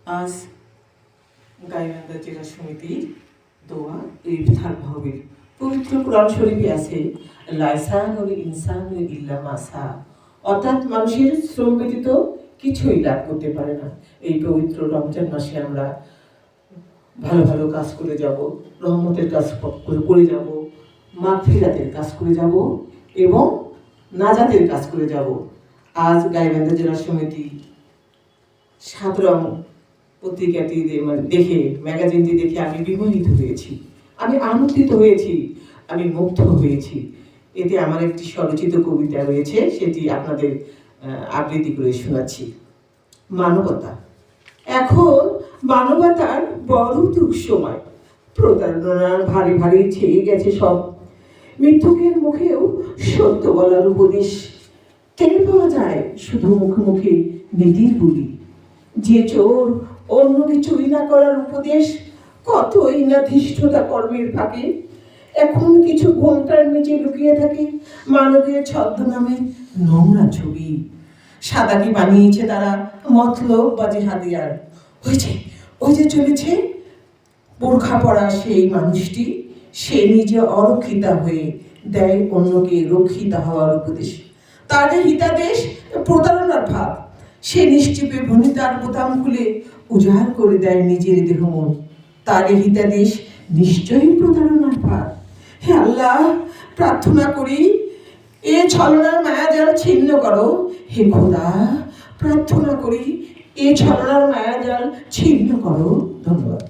আজ গাইবান্ধা জেলা সমিতির দোয়া ইফতার মাহফিল। পবিত্র কোরআন শরীফে আছে লাইসানুল ইনসানু ইল্লা মা সা, অর্থাৎ মানুষের শ্রম ব্যতীত কিছুই লাভ করতে পারে না। এই পবিত্র রমজান মাসে আমরা ভালো ভালো কাজ করে যাব, রহমতের কাজ করে যাব, মাগফিরাতের কাজ করে যাব এবং নাজাতের কাজ করে যাব। আজ গাইবান্ধা জেলা সমিতি 7 রং পত্রিকাটি দেখে, ম্যাগাজিনটি দেখে আমি বিমোহিত হয়েছি, আমি আনন্দিত হয়েছি, আমি মুগ্ধ হয়েছি। এতে আমার একটি স্বরচিত কবিতা রয়েছে, সেটি আপনাদের আবৃত্তি করে শোনাচ্ছি। মানবতা। এখন মানবতার বড় দুঃখ সময়, প্রতারণার ভারী ভারী ছেয়ে গেছে সব। মৃত্যুকের মুখেও সত্য বলার উপদেশ টের পাওয়া যায় শুধু মুখে মুখে নীতির বলি। যে চোর অন্যকে চুরি না করার উপদেশ, কতই না ধৃষ্টতা কর্মের ফাঁকে। এখন কিছু ঘোমটার নিচে লুকিয়ে থাকে মানবীয় ছদ্মনামে নোংরা ছবি। সাদা কি বানিয়েছে তারা মতলব বাজে হাতিয়ার। ওই যে চলেছে বোরখা পরা সেই মানুষটি, সে নিজে অরক্ষিতা হয়ে দেয় অন্যকে রক্ষিতা হওয়ার উপদেশ। তার হিতাদেশ প্রতারণার ভাব, সে নিশ্চিপে ভনিতার বোতাম খুলে উজাড় করে দেয় নিজের দেহ মন। তার হিতাদেশ নিশ্চয়ই প্রতারণার ভাব। হে আল্লাহ, প্রার্থনা করি এ ছলনার মায়াজাল ছিন্ন করো। হে খোদা, প্রার্থনা করি এ ছলনার মায়াজাল ছিন্ন করো। ধন্যবাদ।